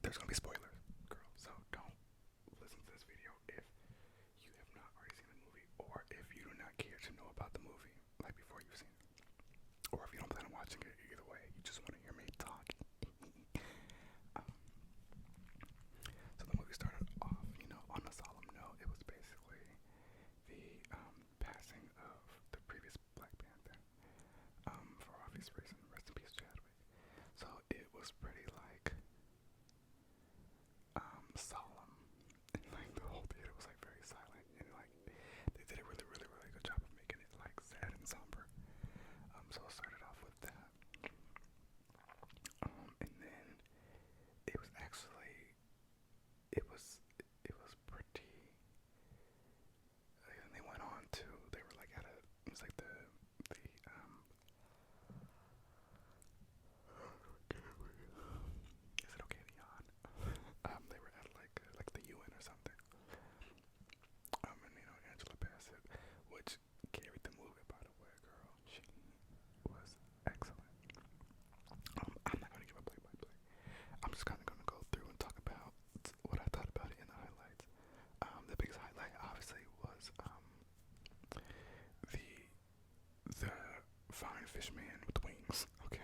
there's gonna be spoilers, girl. So don't listen to this video if you have not already seen the movie, or if you do not care to know about the movie, like before you've seen it, or if you don't plan on watching it. Either way, you just want to hear me talk. um, so the movie started off, on a solemn note. It was basically the passing of the previous Black Panther. For obvious reason, rest in peace, Chadwick. So it was pretty like solemn, and like the whole theater was like very silent, and like they did a really, really, really good job of making it like sad and somber. So I started off with that, and then it was actually it was pretty. And they went on to they were like at a it was like the is it okay to yawn? They were at like the UN or something. And Angela Bassett, which carried the movie, by the way, girl. She was excellent. I'm not gonna give a play by play. I'm just kind of gonna go through and talk about what I thought about it in the highlights. The biggest highlight, obviously, was the fine fish man with wings. Okay,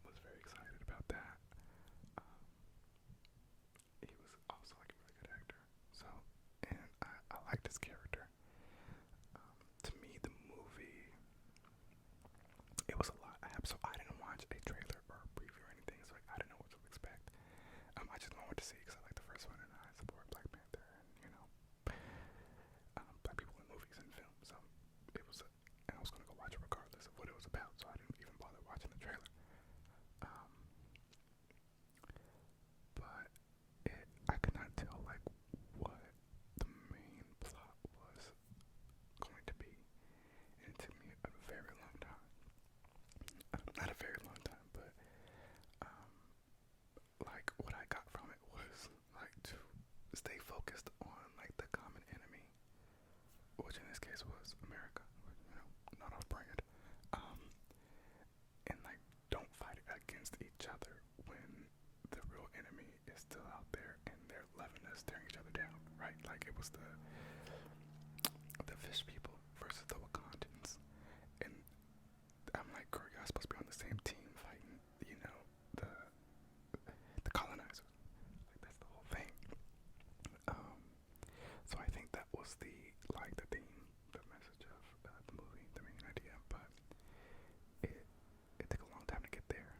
was very excited about that. Um, he was also like a really good actor. So, and I liked his character. To me, the movie, it was a lot. So I didn't watch a trailer or a preview or anything, so I didn't know what to expect. I just wanted to see because I like the first one and I support Black Panther and black people in movies and film. So and I was gonna go watch it regardless of what it was about. So I didn't even bother watching the trailer. Um, but I could not tell like what the main plot was going to be, and it took me a very long time. Not a very long time, but like what I got from it was like to stay focused on like the common enemy, which in this case was America, not off brand. And like don't fight against each other when the real enemy is still out there and they're loving us, tearing each other down, right? Like it was the fish people versus the Wakandans, and I'm like, girl, y'all supposed to be on the same team fighting, the colonizers. Like that's the whole thing. So I think that was the theme, the message of the movie, the main idea. But it took a long time to get there.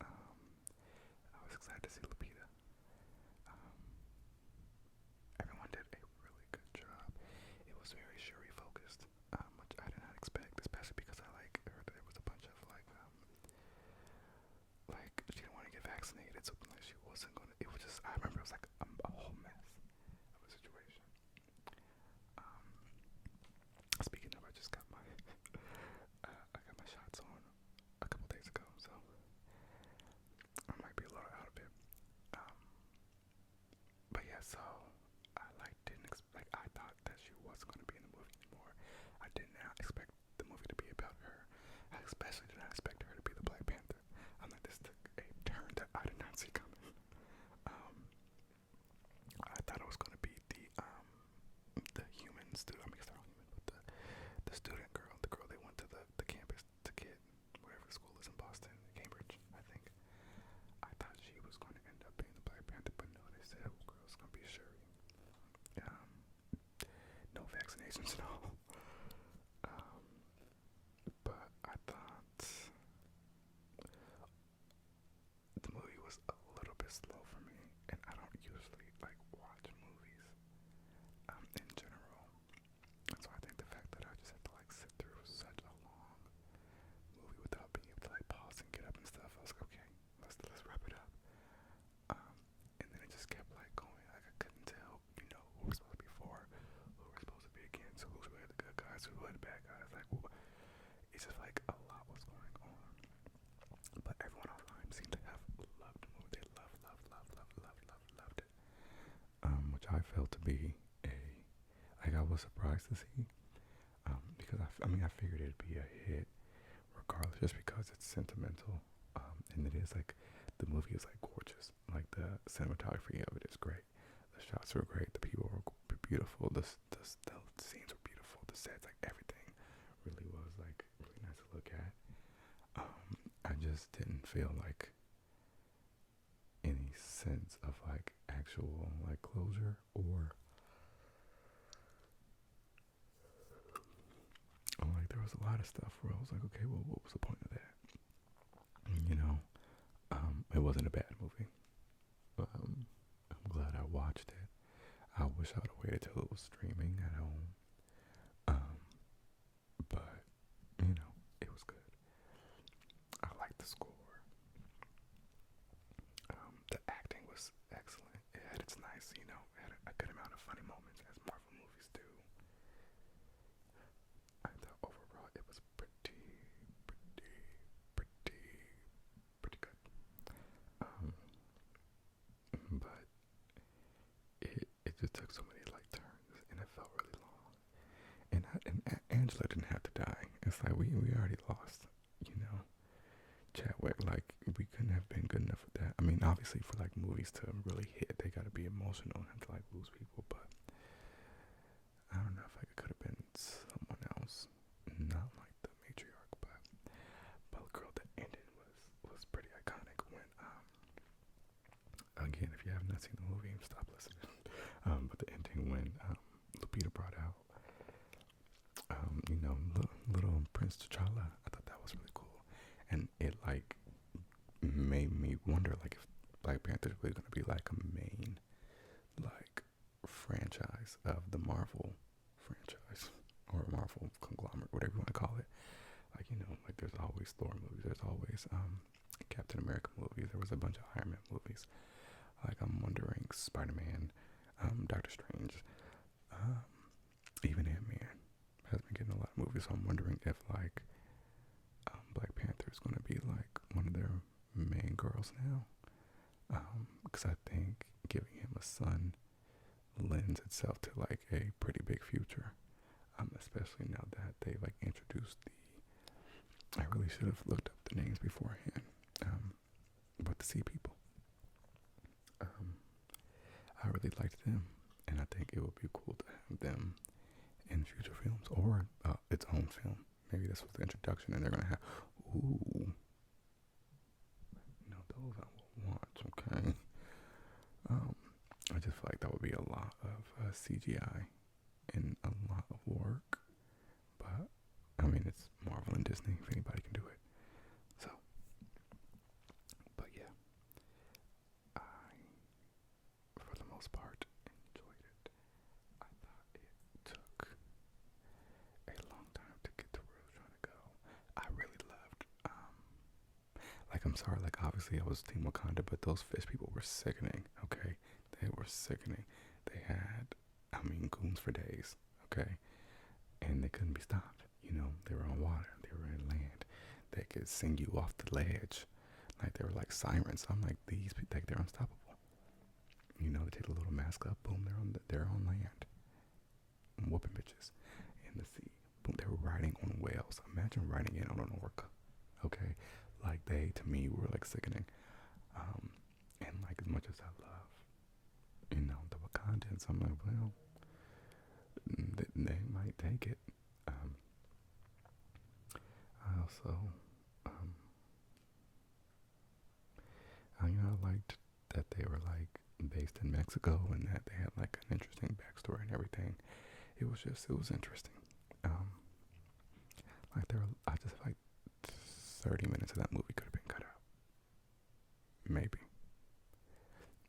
I was excited to see Lupita. Everyone did a really good job. It was very Shuri focused, which I did not expect, especially because I heard that there was a bunch of she didn't want to get vaccinated, so like she wasn't gonna. It was just, I remember it was like a whole mess of a situation. Speaking of, I just got my I got my shots on a couple days ago, so I might be a little out of it. But yeah, so I I thought that she wasn't going to be in the movie anymore. I did not expect the movie to be about her. I especially did not expect her to be the Black Panther. I'm like, this took a turn that I did not see coming. I thought it was going to be the human student. I mean, it's not human, but the student girl, the girl they went to the campus to get, wherever the school is in Boston, Cambridge, I think. I thought she was going to end up being the Black Panther, but no, they said, oh, girl, it's going to be Shuri. No vaccinations at all. But I thought the movie was a little bit slow for me, and I don't usually watch movies in general. And so I think the fact that I just had to sit through such a long movie without being able to pause and get up and stuff, I was like, okay, let's wrap it up. And then it just kept going. I couldn't tell, who was supposed to be for, who was supposed to be against, who's really the good guys, who were the bad guys. It's just a lot was going on. But everyone online seemed to have loved the movie. They loved it. Which I felt to be I was surprised to see. Because I figured it'd be a hit regardless, just because it's sentimental. And it is the movie is like gorgeous. Like the cinematography of it is great. The shots were great. The people were beautiful. The scenes were beautiful. The sets, like everything, really was like really nice to look at. I just didn't feel like any sense of like actual like closure or like there was a lot of stuff where I was like, okay, well, what was the point of that? You know, it wasn't a bad movie. I'm glad I watched it. I wish I would have waited till it was streaming at home. Um, but you know, it was good. I liked the score. The acting was excellent. It had its nice, you know, it had a good amount of funny moments as Marvel movies do. I thought overall it was pretty good. Um, but it just took so many like turns, and it felt really long. And Angela didn't have to die. It's like we already lost, you know, Chadwick. Like we couldn't have been good enough with that. I mean, obviously for like movies to really hit, they gotta be emotional and have to like lose people. But I don't know if like it could have been someone else, not like the matriarch. But girl, the ending was pretty iconic when again, if you have not seen the movie, stop listening. But the ending when Lupita brought out you know, little Prince T'Challa, I thought that was really cool, and it like made me wonder like if Black Panther is really gonna be like a main like franchise of the Marvel franchise or Marvel conglomerate, whatever you want to call it. Like, you know, like there's always Thor movies, there's always Captain America movies, there was a bunch of Iron Man movies. Like I'm wondering Spider-Man, Doctor Strange, even Ant-Man has been getting a lot of movies, so I'm wondering if like Black Panther is going to be like one of their main girls now, because I think giving him a son lends itself to like a pretty big future, especially now that they like introduced I really should have looked up the names beforehand, but the Sea People, I really liked them, and I think it would be cool to have them in future films or its own film. Maybe this was the introduction, and they're gonna have those I will watch. Okay, I just feel like that would be a lot of CGI and a lot of work, but I mean it's Marvel and Disney. If anybody can do it, so. But yeah, I for the most part enjoyed it. I thought it took a long time to get to where I was trying to go. I really loved, like I'm sorry, like obviously I was Team Wakanda, but those fish people were sickening, okay? They were sickening. They had, I mean, goons for days, okay? And they couldn't be stopped, you know? They were on water, they were in land. They could sing you off the ledge. Like they were like sirens. So I'm like, these people, like they're unstoppable. You know, they take a little mask up, boom, they're on land. Whooping bitches in the sea. Boom, they were riding on whales. Imagine riding in on an orca. Okay, like they to me were like sickening. And like as much as I love, you know, the Wakandans, I'm like, well, they might take it. I also, I liked that they were like based in Mexico and that they had like an interesting backstory and everything. It was interesting. Like I just like 30 minutes of that movie could have been cut out. Maybe.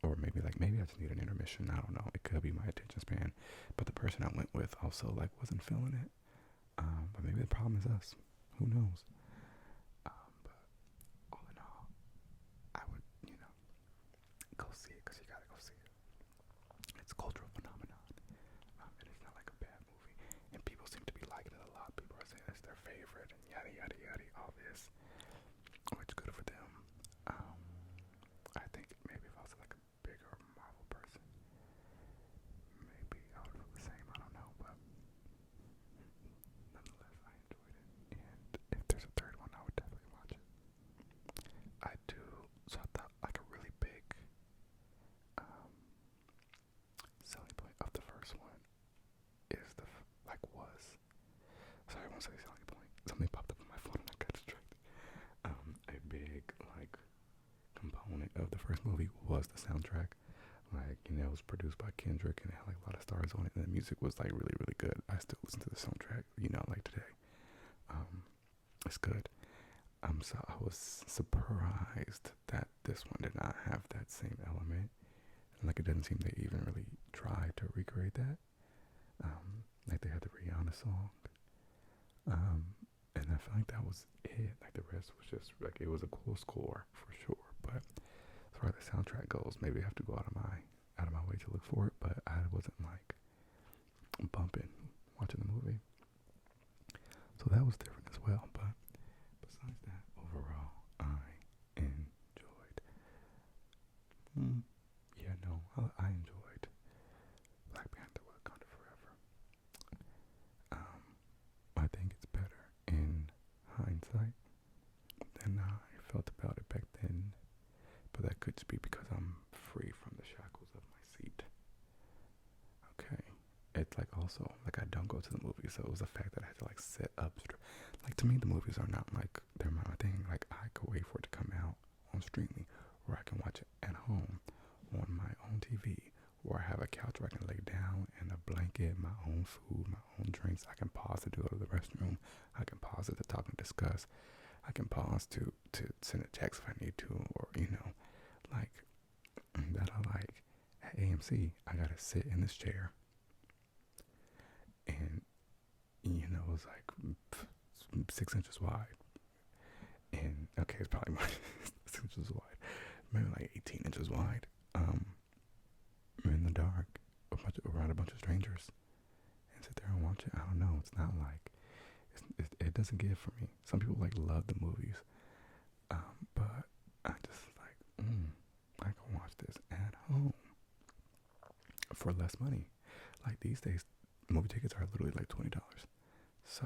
Or maybe I just need an intermission. I don't know. It could be my attention span. But the person I went with also like wasn't feeling it. But maybe the problem is us. Who knows? But all in all, I would, go see it because you gotta go see it. It's a cultural phenomenon. And it's not like a bad movie. And people seem to be liking it a lot. People are saying it's their favorite and yada yada yada, all this. Which good for them. I think maybe if I was like a bigger Marvel person, maybe I would feel the same. I don't know, but nonetheless, I enjoyed it. And if there's a third one, I would definitely watch it. I do. So produced by Kendrick and it had like a lot of stars on it, and the music was like really, really good. I still listen to the soundtrack, like today. It's good. So I was surprised that this one did not have that same element. Like it doesn't seem they even really tried to recreate that. Like they had the Rihanna song. And I feel like that was it. Like the rest was just like it was a cool score for sure. But as far as the soundtrack goes, maybe I have to go out of my way to look for it. But I wasn't like bumping watching the movie. So that was different as well. But besides that, overall, I enjoyed. Yeah, no, I enjoyed Black Panther, Wakanda Forever. I think it's better in hindsight than I felt about it back then. But that could just be because I'm free from the shackles of my seat. Okay. It's like also, like I don't go to the movies, so it was the fact that I had to like sit up. Like to me, the movies are not like, they're my thing. Like I could wait for it to come out on streaming, or I can watch it at home on my own TV, or I have a couch where I can lay down and a blanket, my own food, my own drinks. I can pause to go to the restroom. I can pause it to talk and discuss. I can pause to send a text if I need to, or like that. I like at AMC. I gotta sit in this chair, and it was like 6 inches wide, and okay, it's probably more 6 inches wide, maybe like 18 inches wide. In the dark, around a bunch of strangers, and sit there and watch it. I don't know. It's not like it doesn't give for me. Some people like love the movies, but I just like I can watch this at home for less money. Like these days, movie tickets are literally like $20. So,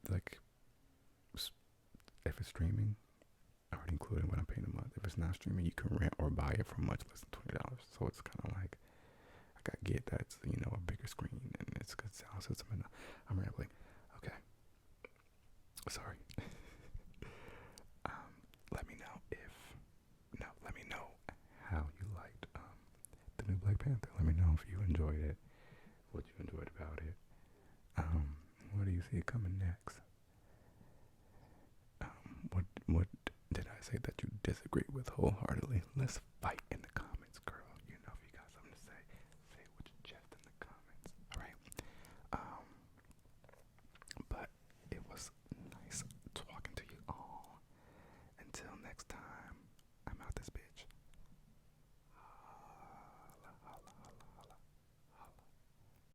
like if it's streaming, I already included what I'm paying a month. If it's not streaming, you can rent or buy it for much less than $20. So it's kind of like I get that it's a bigger screen and it's good sound system. And I'm rambling. Okay, sorry. Let me know let me know how you liked the new Black Panther. Let me know if you enjoyed it, what you enjoyed about it. Where do you see it coming next? What did I say that you disagree with wholeheartedly? Let's fight.